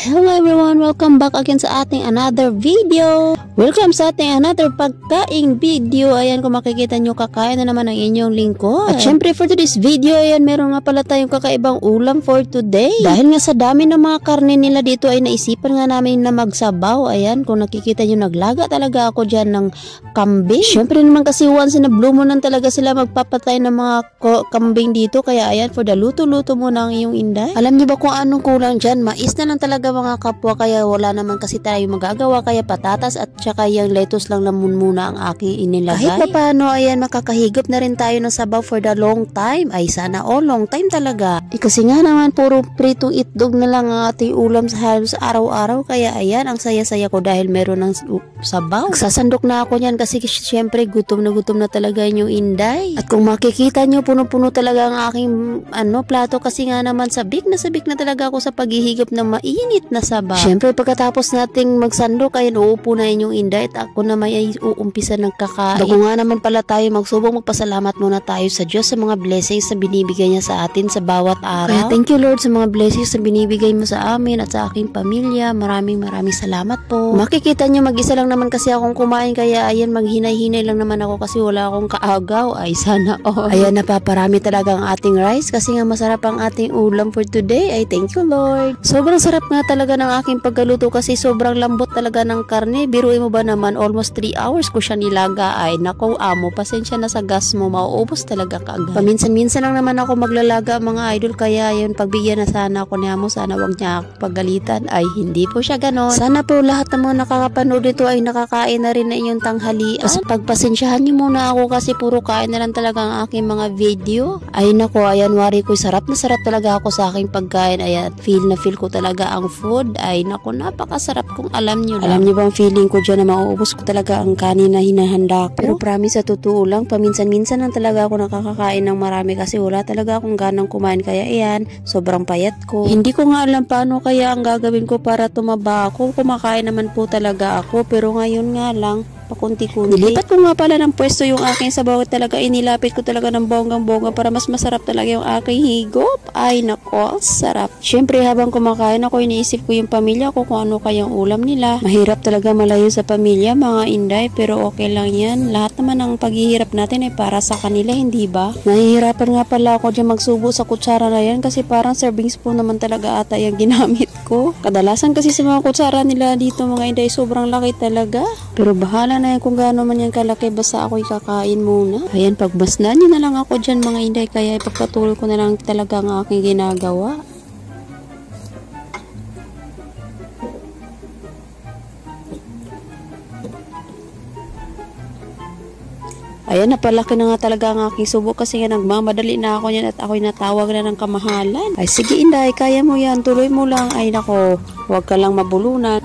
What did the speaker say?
Hello everyone! Welcome back again sa ating another video. Welcome sa ating another pagkaing video. Ayan, kung makikita nyo, kakain na naman ang inyong lingkod. At syempre for today's video, ayan, meron nga pala tayong kakaibang ulam for today. Dahil nga sa dami ng mga karne nila dito ay naisipan nga namin na magsabaw. Ayan, kung nakikita nyo, naglaga talaga ako dyan ng kambing. Syempre naman kasi once in a blue moon talaga sila magpapatay ng mga kambing dito. Kaya ayan, for the luto-luto muna ang iyong inday. Alam nyo ba kung anong kulang dyan? Mais na lang talaga mga kapwa, kaya wala naman kasi tayo magagawa, kaya patatas at saka yung lettuce lang naman muna ang aking inilagay. Kahit pa paano, ayan, makakahigop na rin tayo ng sabaw for the long time. Ay sana long time talaga. Kasi nga naman puro pritong itlog na lang ang ating ulam sa halos araw-araw, kaya ayan, ang saya-saya ko dahil meron ng sabaw. Sasandok na ako niyan kasi syempre gutom na talaga yung inday. At kung makikita nyo, puno-puno talaga ang aking plato kasi nga naman sabik na talaga ako sa paghihigop ng mainit na sabaw. Syempre pagkatapos nating magsandok, ayun, uupo na inyong inday at ako na may uumpisa ng kakain. Bago nga naman pala tayo magsubok, magpasalamat muna tayo sa Diyos sa mga blessings na binibigay niya sa atin sa bawat araw. Kaya thank you Lord sa mga blessings na binibigay mo sa amin at sa aking pamilya. Maraming salamat po. Makikita nyo, mag-isa lang naman kasi akong kumain, kaya ayan, maghinay-hinay lang naman ako kasi wala akong kaagaw. Ay sana ayan, napaparami talaga ang ating rice kasi nga masarap ang ating ulam for today. Ay thank you Lord. Sobrang sarap nga talaga ng aking paggaluto kasi sobrang lambot talaga ng karne. Biruin mo ba naman, almost 3 hours ko siya nilaga. Ay nako amo, pasensya na sa gas mo, mauubos talaga kaagad. Paminsan-minsan lang naman ako maglalaga mga idol, kaya yun, pagbigyan na sana ako ni amo, sana wag niya ako pagalitan. Ay hindi po siya ganon. Sana po lahat ng mga nakakapanood dito ay nakakain na rin na inyong tanghalian. Pagpasensyahan niyo muna ako kasi puro kain na lang talaga ang aking mga video. Ay nako, ayan, wari ko, sarap na sarap talaga ako sa aking pagkain. Ayan, feel ko talaga ang food. Ay naku, napakasarap kung alam nyo lang. Alam nyo ba ang feeling ko dyan na mauubos ko talaga ang kanin na hinahanda ko? Pero promise, sa totoo lang, paminsan-minsan lang talaga ako nakakakain ng marami kasi wala talaga akong ganang kumain. Kaya ayan, sobrang payat ko. Hindi ko nga alam paano kaya ang gagawin ko para tumaba ako. Kumakain naman po talaga ako, pero ngayon nga lang, pakunti-kunti. Nilipat ko nga pala ng pwesto yung aking sabaw, talaga inilapit ko talaga ng bonggang-bongga para mas masarap talaga yung aking higop. Ay nako, sarap. Syempre habang kumakain ako, iniisip ko yung pamilya ko kung ano kayang ulam nila. Mahirap talaga malayo sa pamilya mga inday, pero okay lang yan. Lahat naman ng paghihirap natin ay para sa kanila, hindi ba? Nahihirapan nga pala ako dyan magsubo sa kutsara na yan kasi parang serving spoon naman talaga ata yung ginamit ko. Kadalasan kasi sa mga kutsara nila dito mga inday, sobrang laki talaga. Pero bahala na yan kung gaano man yan kalaki, basta ako'y kakain muna. Ayan, pagbasnan nyo na lang ako dyan mga inday, kaya ipagpatuloy ko na lang talaga ang aking ginagawa. Ayan, napalaki na nga talaga ang aking subo kasi nga nagmamadali na ako yan at ako'y natawag na ng kamahalan. Ay sige inday, kaya mo yan, tuloy mo lang. Ay nako, huwag ka lang mabulunan.